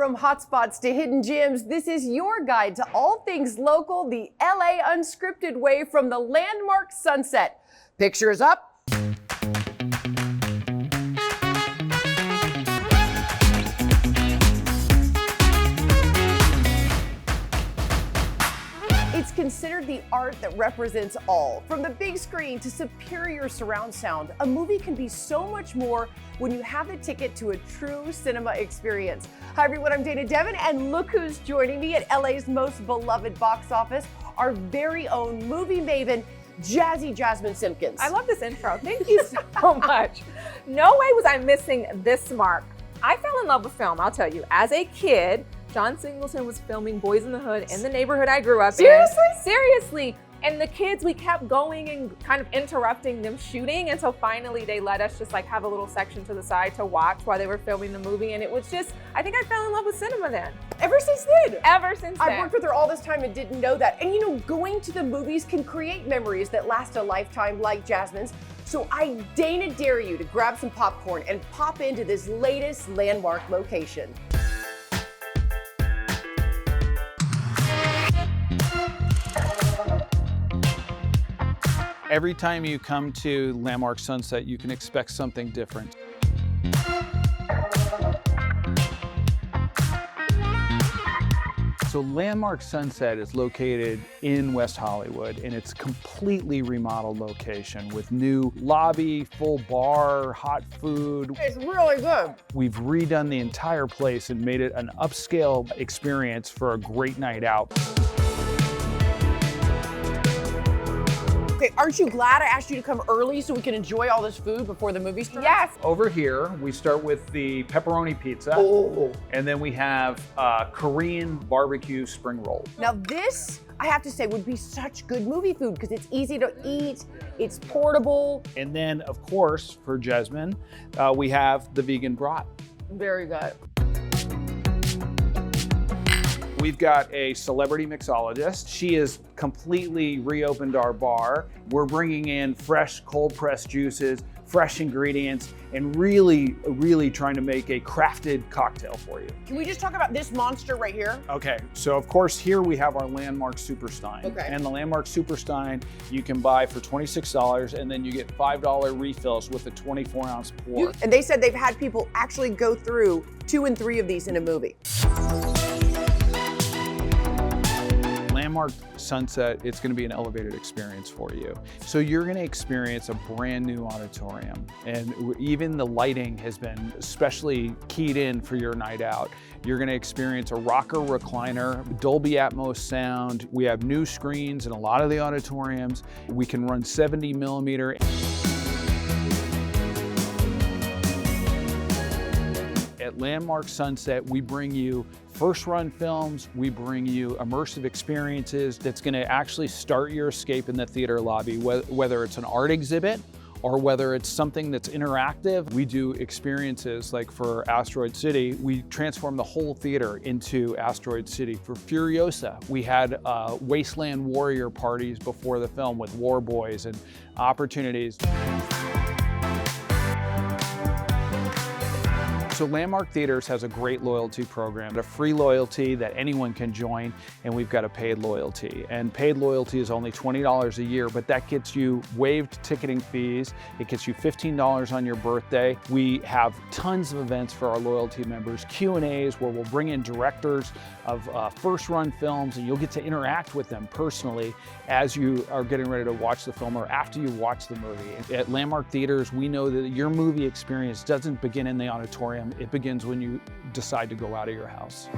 From hotspots to hidden gems, this is your guide to all things local, the LA Unscripted way from the landmark Sunset. Pictures up. It's considered the art that represents all. From the big screen to superior surround sound, a movie can be so much more when you have a ticket to a true cinema experience. Hi everyone, I'm Dana Devin, and look who's joining me at LA's most beloved box office, our very own movie maven, Jazzy Jasmine Simpkins. I love this intro. Thank you so much. No way was I missing this mark. I fell in love with film, I'll tell you. As a kid, John Singleton was filming Boys in the Hood in the neighborhood I grew up in. Seriously? And the kids, we kept going and kind of interrupting them shooting until finally they let us just like have a little section to the side to watch while they were filming the movie. And it was just, I think I fell in love with cinema then. Ever since then? Ever since then. I've worked with her all this time and didn't know that. And you know, going to the movies can create memories that last a lifetime like Jasmine's. So I Dana dare you to grab some popcorn and pop into this latest landmark location. Every time you come to Landmark Sunset, you can expect something different. So Landmark Sunset is located in West Hollywood, and it's a completely remodeled location with new lobby, full bar, hot food. It's really good. We've redone the entire place and made it an upscale experience for a great night out. Okay, aren't you glad I asked you to come early so we can enjoy all this food before the movie starts? Yes. Over here, we start with the pepperoni pizza, and then we have Korean barbecue spring roll. Now this, I have to say, would be such good movie food because it's easy to eat, it's portable. And then, of course, for Jasmine, we have the vegan brat. Very good. We've got a celebrity mixologist. She has completely reopened our bar. We're bringing in fresh cold pressed juices, fresh ingredients, and really trying to make a crafted cocktail for you. Can we just talk about this monster right here? Okay, so of course here we have our Landmark Superstein. Okay. And the Landmark Superstein you can buy for $26, and then you get $5 refills with a 24-ounce pour. And they said they've had people actually go through 2 and 3 of these in a movie. Landmark Sunset, it's going to be an elevated experience for you. So you're going to experience a brand new auditorium, and even the lighting has been specially keyed in for your night out. You're going to experience a rocker recliner, Dolby Atmos sound. We have new screens in a lot of the auditoriums. We can run 70 millimeter. At Landmark Sunset, we bring you first run films, we bring you immersive experiences that's going to actually start your escape in the theater lobby, whether it's an art exhibit or whether it's something that's interactive. We do experiences like for Asteroid City, we transform the whole theater into Asteroid City. For Furiosa, we had Wasteland Warrior parties before the film with War Boys and opportunities. So Landmark Theaters has a great loyalty program, a free loyalty that anyone can join, and we've got a paid loyalty. And paid loyalty is only $20 a year, but that gets you waived ticketing fees. It gets you $15 on your birthday. We have tons of events for our loyalty members, Q&As where we'll bring in directors of first run films, and you'll get to interact with them personally as you are getting ready to watch the film or after you watch the movie. At Landmark Theaters, we know that your movie experience doesn't begin in the auditorium. It begins when you decide to go out of your house.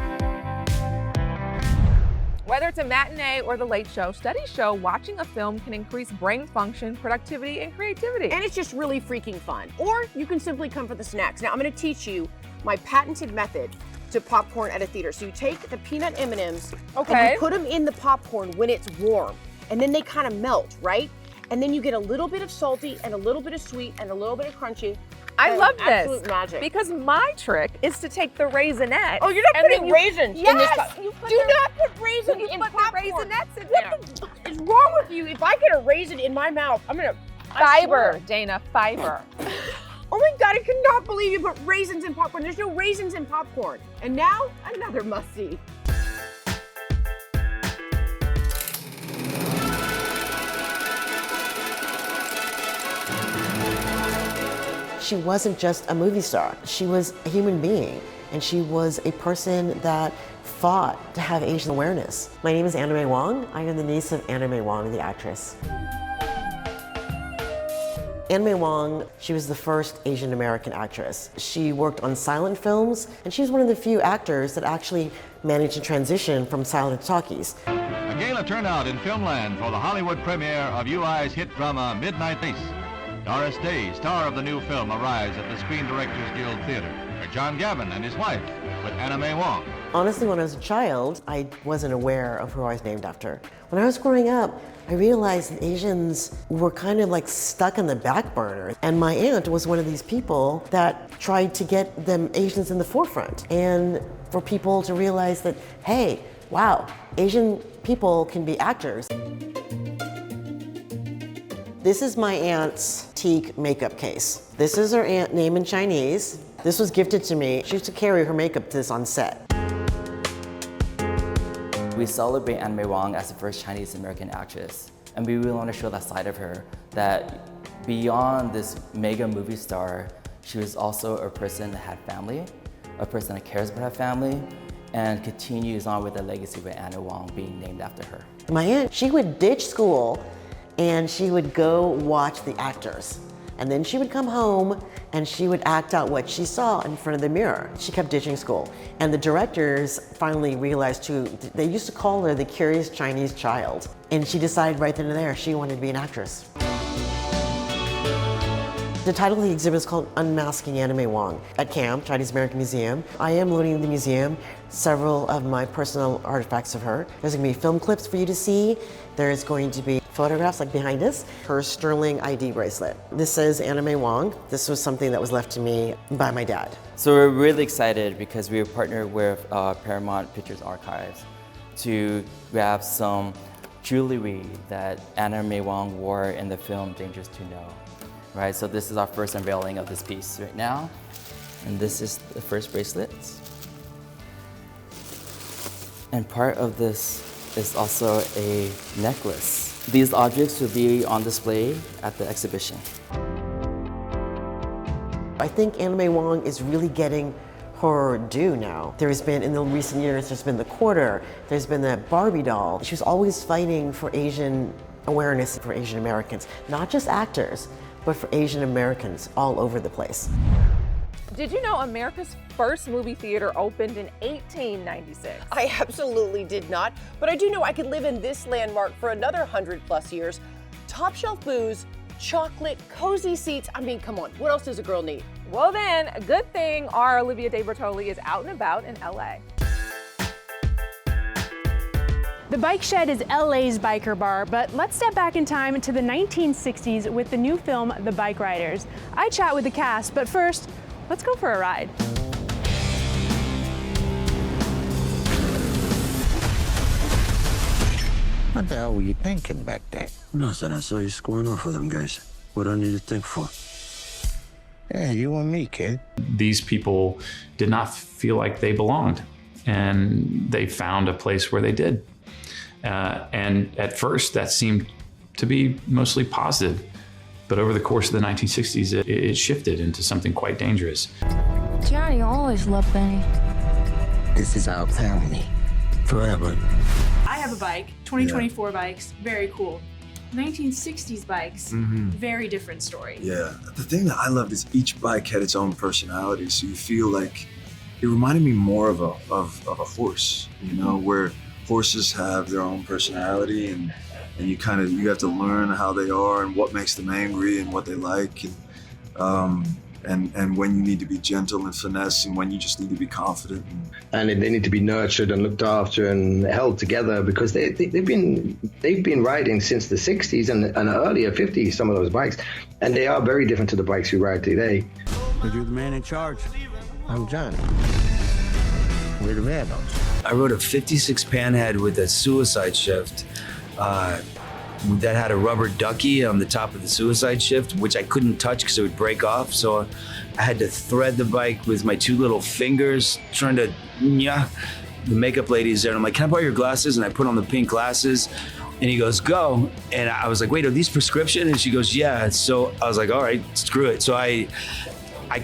Whether it's a matinee or the late show, studies show watching a film can increase brain function, productivity, and creativity. And it's just really freaking fun. Or you can simply come for the snacks. Now I'm going to teach you my patented method to popcorn at a theater. So you take the peanut M&Ms and you put them in the popcorn when it's warm, and then they kind of melt, right? And then you get a little bit of salty and a little bit of sweet and a little bit of crunchy. I love this. Absolute magic. Because my trick is to take the raisinette. Oh, you're not putting raisins in this Yes! Do not put raisins in popcorn. Raisinettes in there. What is wrong with you? If I get a raisin in my mouth, I'm gonna Fiber, Dana, fiber. Oh my God, I could not believe you put raisins in popcorn. There's no raisins in popcorn. And now, another must-see. She wasn't just a movie star. She was a human being, and she was a person that fought to have Asian awareness. My name is Anna May Wong. I am the niece of Anna May Wong, the actress. Anna May Wong, she was the first Asian American actress. She worked on silent films, and she was one of the few actors that actually managed to transition from silent to talkies. A gala turnout in Filmland for the Hollywood premiere of UI's hit drama Midnight Race. Doris Day, star of the new film, arrives at the Screen Directors Guild Theater, where John Gavin and his wife with Anna May Wong. Honestly, when I was a child, I wasn't aware of who I was named after. When I was growing up, I realized that Asians were kind of like stuck in the back burner. And my aunt was one of these people that tried to get them Asians in the forefront. And for people to realize that, hey, wow, Asian people can be actors. This is my aunt's teak makeup case. This is her aunt name in Chinese. This was gifted to me. She used to carry her makeup to this on set. We celebrate Anna May Wong as the first Chinese American actress, and we really want to show that side of her, that beyond this mega movie star, she was also a person that had family, a person that cares about her family, and continues on with the legacy of Anna Wong being named after her. My aunt, she would ditch school and she would go watch the actors. And then she would come home and she would act out what she saw in front of the mirror. She kept ditching school. And the directors finally realized too, they used to call her the curious Chinese child. And she decided right then and there she wanted to be an actress. The title of the exhibit is called Unmasking Anna May Wong at CAM, Chinese American Museum. I am loading in the museum several of my personal artifacts of her. There's gonna be film clips for you to see. There's going to be photographs like behind us, her sterling ID bracelet. This says Anna May Wong. This was something that was left to me by my dad. So we're really excited because we were partnered with Paramount Pictures Archives to grab some jewelry that Anna May Wong wore in the film Dangerous to Know. Right, so this is our first unveiling of this piece right now. And this is the first bracelet. And part of this is also a necklace. These objects will be on display at the exhibition. I think Anna May Wong is really getting her due now. There's been, in the recent years, there's been the quarter, there's been the Barbie doll. She was always fighting for Asian awareness for Asian Americans, not just actors, but for Asian Americans all over the place. Did you know America's first movie theater opened in 1896? I absolutely did not, but I do know I could live in this landmark for another 100+ years. Top shelf booze, chocolate, cozy seats. I mean, come on, what else does a girl need? Well then, a good thing our Olivia De Bertoli is out and about in LA. The Bike Shed is LA's biker bar, but let's step back in time to the 1960s with the new film, The Bike Riders. I chat with the cast, but first, let's go for a ride. What the hell were you thinking back there? Nothing. I saw you squaring off with them guys. What do I need to think for? Yeah, you and me, kid. These people did not feel like they belonged, and they found a place where they did. And at first, that seemed to be mostly positive. But over the course of the 1960s, it shifted into something quite dangerous. Johnny always loved Benny. This is our family. Forever. I have a bike, 2024 bikes, very cool. 1960s bikes, very different story. Yeah. The thing that I loved is each bike had its own personality, so you feel like it reminded me more of a horse, you know, where horses have their own personality, and you have to learn how they are and what makes them angry and what they like, and when you need to be gentle and finesse and when you just need to be confident. And they need to be nurtured and looked after and held together, because they've been riding since the 60s and earlier 50s, some of those bikes, and they are very different to the bikes we ride today. But you're the man in charge. I'm Johnny. We're the Vandals. I rode a 56 Panhead with a suicide shift. that had a rubber ducky on the top of the suicide shift, which I couldn't touch because it would break off. So I had to thread the bike with my two little fingers, trying to, yeah. The makeup lady's there, and I'm like, can I borrow your glasses? And I put on the pink glasses, and he goes, go. And I was like, wait, are these prescription? And she goes, yeah. So I was like, all right, screw it. So I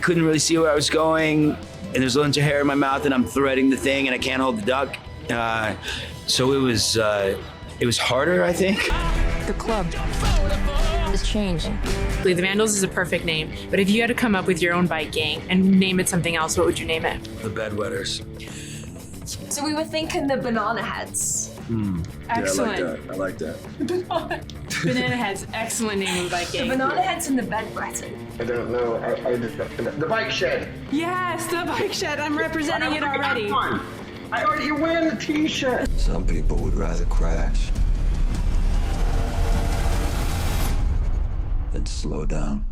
couldn't really see where I was going, and there's a bunch of hair in my mouth, and I'm threading the thing, and I can't hold the duck. So it was harder, I think. The club is changing. The Vandals is a perfect name, but if you had to come up with your own bike gang and name it something else, what would you name it? The Bedwetters. So we were thinking the Banana Heads. Excellent. Yeah, I like that. Banana Heads, excellent name of a bike The gang. Banana Heads and the Bed Breton. I don't know. The bike shed. Yes, the bike shed. I'm representing it already. You're wearing the t-shirt. Some people would rather crash than slow down.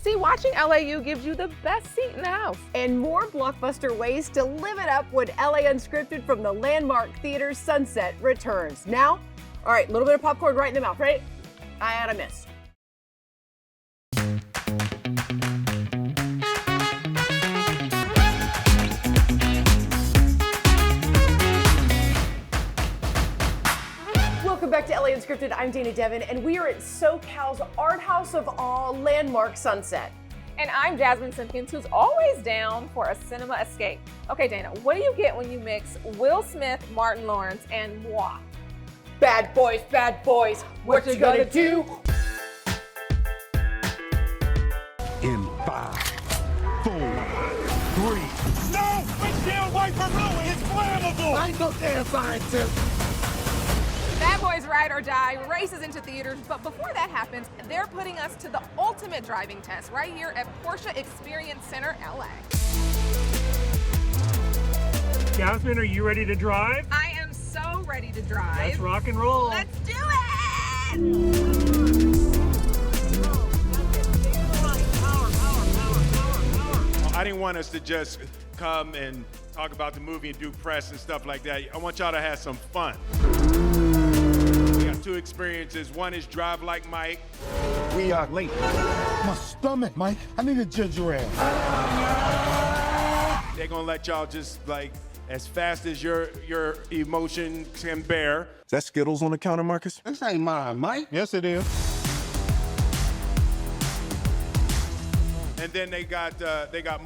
See, watching LAU gives you the best seat in the house. And more blockbuster ways to live it up when LA Unscripted from the Landmark Theater's Sunset returns. Now, all right, a little bit of popcorn right in the mouth, right? I had a miss. Welcome back to LA Unscripted. I'm Dana Devin, and we are at SoCal's art house of awe, Landmark Sunset. And I'm Jasmine Simpkins, who's always down for a cinema escape. Okay, Dana, what do you get when you mix Will Smith, Martin Lawrence, and moi? Bad boys, what you gonna do? In 5, 4, 3. No! Windshield wiper fluid is flammable! I ain't no damn scientist. Bad Boys Ride or Die races into theaters, but before that happens, they're putting us to the ultimate driving test right here at Porsche Experience Center, LA. Jasmine, are you ready to drive? I am so ready to drive. Let's rock and roll. Let's do it! I didn't want us to just come and talk about the movie and do press and stuff like that. I want y'all to have some fun. We got two experiences. One is Drive Like Mike. We are late. My stomach, Mike. I need a ginger ale. They're gonna let y'all just like as fast as your emotion can bear. Is that Skittles on the counter, Marcus? This ain't mine, Mike. Yes, it is. And then they got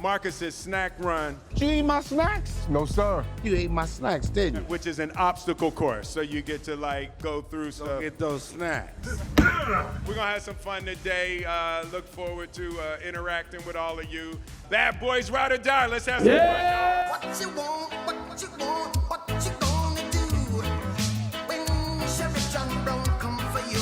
Marcus's snack run. Did you eat my snacks? No, sir. You ate my snacks, didn't you? Which is an obstacle course, so you get to like go through stuff. Get those snacks. We're gonna have some fun today. Look forward to interacting with all of you. Bad Boys Ride or Die. Let's have some fun. What you want, what you want, what you gonna do when Sheriff John Brown come for you?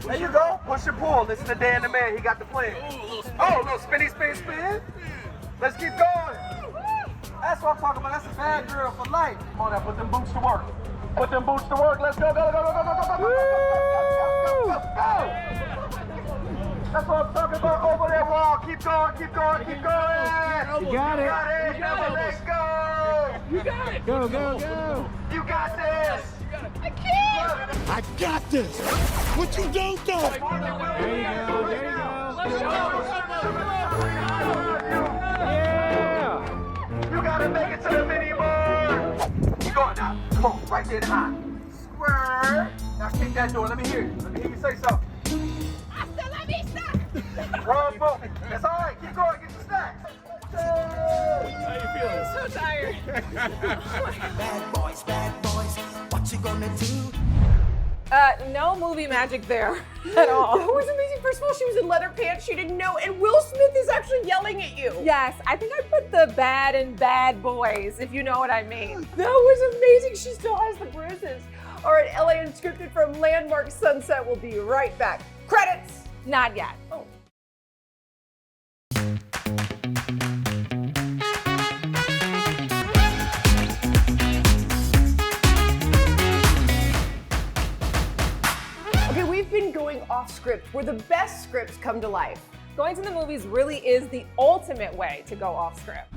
There you go. Push and pull. Listen to Dan the Man. He got the plan. Oh, little spinny, spin, spin. Let's keep going. That's what I'm talking about. That's a bad girl for life. Come on now, put them boots to work. Put them boots to work. Let's go, go, go, go, go, go, go, go, go, go, go, go. That's what I'm talking about. Over that wall. Keep going, keep going, keep going. You got it. You got it. Never let go. You got it. Go, go, go. You got this. I can't. I got this. What you don't do. There you go. There you go. Let's go. Yeah. You gotta make it to the mini bar. Keep going now. Come on, right there in the high. Square. Now kick that door. Let me hear you. Let me hear you say something. I said let me stop. Wrong foot. That's all right. Keep going. Get your snacks. How you feeling? I'm so tired. Bad boys, what you gonna do? No movie magic there at all. That was amazing. First of all, she was in leather pants. She didn't know. And Will Smith is actually yelling at you. Yes, I think I put the bad in Bad Boys, if you know what I mean. That was amazing. She still has the bruises. All right, LA Unscripted from Landmark Sunset will be right back. Credits. Not yet. Oh. even going off script, where the best scripts come to life. Going to the movies really is the ultimate way to go off script.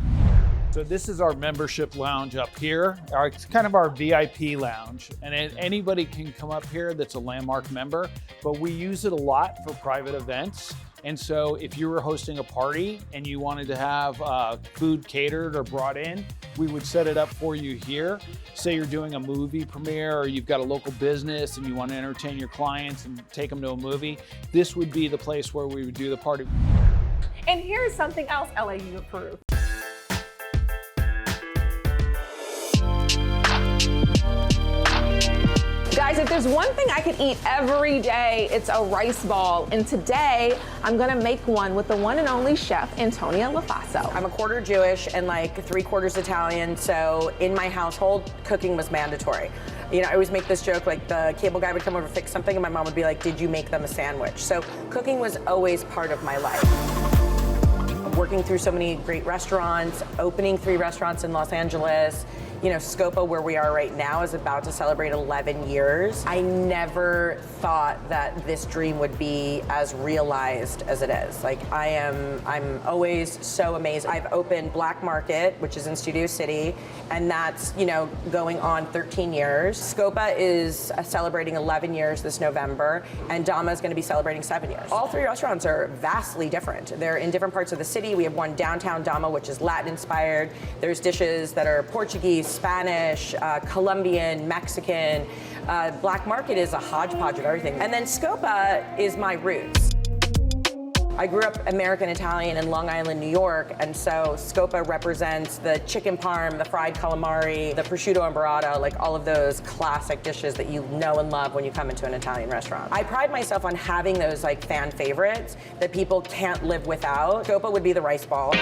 So this is our membership lounge up here. It's kind of our VIP lounge, and anybody can come up here that's a Landmark member, but we use it a lot for private events. And so if you were hosting a party and you wanted to have food catered or brought in, we would set it up for you here. Say you're doing a movie premiere or you've got a local business and you want to entertain your clients and take them to a movie, this would be the place where we would do the party. And here's something else LAU approved. Guys, if there's one thing I could eat every day, it's a rice ball. And today, I'm gonna make one with the one and only chef, Antonia LaFaso. I'm a quarter Jewish and like 3/4 Italian, so in my household, cooking was mandatory. You know, I always make this joke, like the cable guy would come over to fix something and my mom would be like, did you make them a sandwich? So cooking was always part of my life. Working through so many great restaurants, opening 3 restaurants in Los Angeles. You know, Scopa, where we are right now, is about to celebrate 11 years. I never thought that this dream would be as realized as it is. Like, I'm always so amazed. I've opened Black Market, which is in Studio City, and that's, you know, going on 13 years. Scopa is celebrating 11 years this November, and Dama is gonna be celebrating 7 years. All 3 restaurants are vastly different. They're in different parts of the city. We have one downtown Dama, which is Latin-inspired. There's dishes that are Portuguese, Spanish, Colombian, Mexican. Black Market is a hodgepodge of everything. And then Scopa is my roots. I grew up American Italian in Long Island, New York, and so Scopa represents the chicken parm, the fried calamari, the prosciutto and burrata, like all of those classic dishes that you know and love when you come into an Italian restaurant. I pride myself on having those like fan favorites that people can't live without. Scopa would be the rice ball.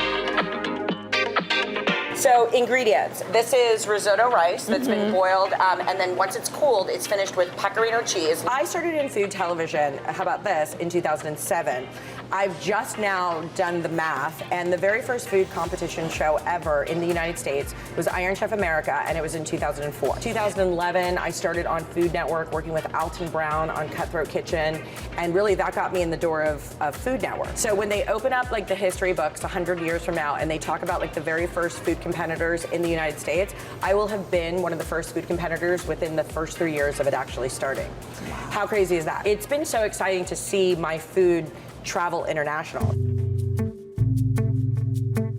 So ingredients, this is risotto rice that's been boiled, and then once it's cooled, it's finished with pecorino cheese. I started in food television, how about this, in 2007. I've just now done the math, and the very first food competition show ever in the United States was Iron Chef America, and it was in 2004. 2011, I started on Food Network working with Alton Brown on Cutthroat Kitchen, and really that got me in the door of Food Network. So when they open up like the history books 100 years from now, and they talk about like the very first food competitors in the United States, I will have been one of the first food competitors within the first 3 years of it actually starting. Wow. How crazy is that? It's been so exciting to see my food travel international.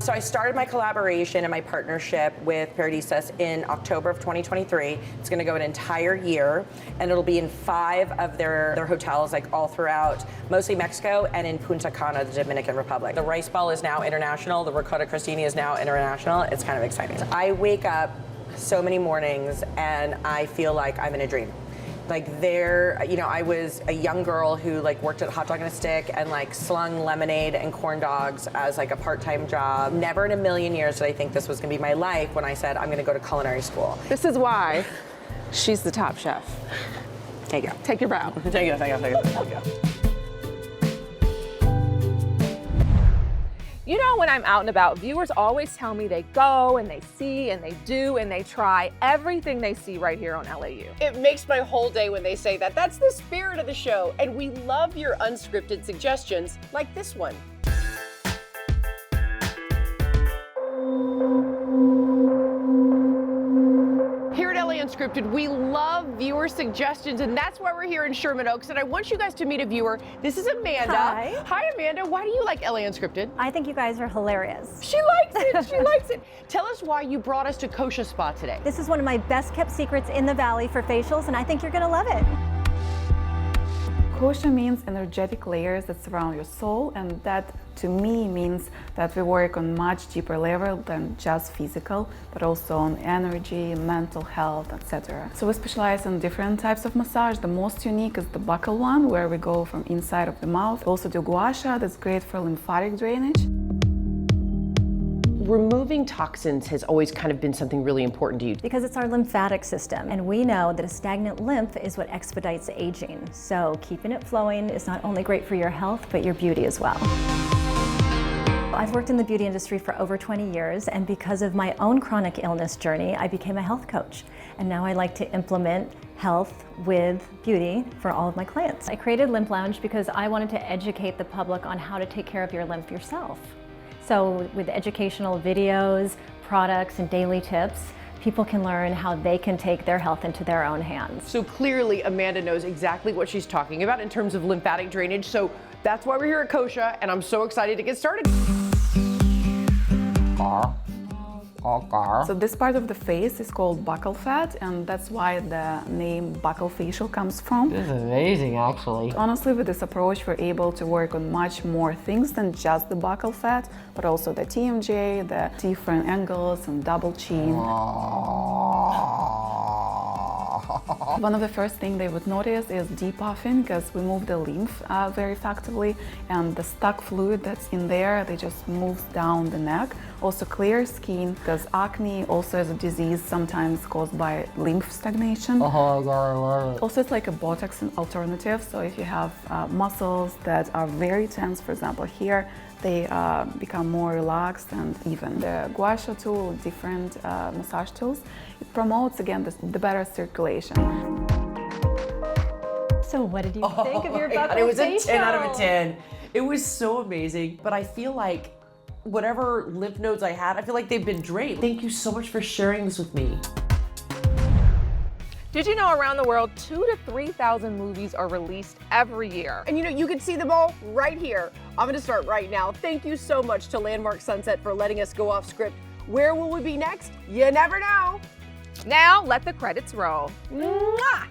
So I started my collaboration and my partnership with Paradisas in October of 2023. It's gonna go an entire year, and it'll be in 5 of their hotels, like all throughout, mostly Mexico and in Punta Cana, the Dominican Republic. The rice ball is now international, the ricotta crostini is now international. It's kind of exciting. I wake up so many mornings and I feel like I'm in a dream. Like there, you know, I was a young girl who like worked at Hot Dog on a Stick and like slung lemonade and corn dogs as like a part-time job. Never in a million years did I think this was gonna be my life when I said I'm gonna go to culinary school. This is why she's the top chef. Take it. Take your bow. Take it. You know, when I'm out and about, viewers always tell me they go and they see and they do and they try everything they see right here on LAU. It makes my whole day when they say that. That's the spirit of the show, and we love your unscripted suggestions like this one. Here at LA Unscripted, we love viewer suggestions, and that's why we're here in Sherman Oaks, and I want you guys to meet a viewer. This is Amanda. Hi. Hi, Amanda. Why do you like LA Unscripted? I think you guys are hilarious. She likes it. She likes it. Tell us why you brought us to Kosha Spa today. This is one of my best kept secrets in the Valley for facials, and I think you're gonna love it. Kosha means energetic layers that surround your soul, and that to me means that we work on much deeper level than just physical, but also on energy, mental health, etc. So we specialize in different types of massage. The most unique is the buccal one, where we go from inside of the mouth. We also do gua sha, that's great for lymphatic drainage. Removing toxins has always kind of been something really important to you. Because it's our lymphatic system, and we know that a stagnant lymph is what expedites aging. So keeping it flowing is not only great for your health, but your beauty as well. I've worked in the beauty industry for over 20 years, and because of my own chronic illness journey, I became a health coach. And now I like to implement health with beauty for all of my clients. I created Lymph Lounge because I wanted to educate the public on how to take care of your lymph yourself. So with educational videos, products, and daily tips, people can learn how they can take their health into their own hands. So clearly Amanda knows exactly what she's talking about in terms of lymphatic drainage. So that's why we're here at Kosha, and I'm so excited to get started. So this part of the face is called buccal fat, and that's why the name buccal facial comes from. This is amazing, actually. Honestly, with this approach, we're able to work on much more things than just the buccal fat, but also the TMJ, the different angles and double chin. One of the first things they would notice is depuffing, because we move the lymph very effectively, and the stuck fluid that's in there, they just moves down the neck. Also clear skin, because acne also is a disease sometimes caused by lymph stagnation. Oh my God, I love it. Also, it's like a Botox alternative, so if you have muscles that are very tense, for example here, they become more relaxed and even. The gua sha tool, different massage tools, it promotes, again, the better circulation. So what did you think of your my God, buccal it was facial? a 10 out of a 10. It was so amazing, but I feel like whatever lymph nodes I had, I feel like they've been drained. Thank you so much for sharing this with me. Did you know around the world, 2,000 to 3,000 movies are released every year? And you know, you can see them all right here. I'm gonna start right now. Thank you so much to Landmark Sunset for letting us go off script. Where will we be next? You never know. Now let the credits roll. Mwah!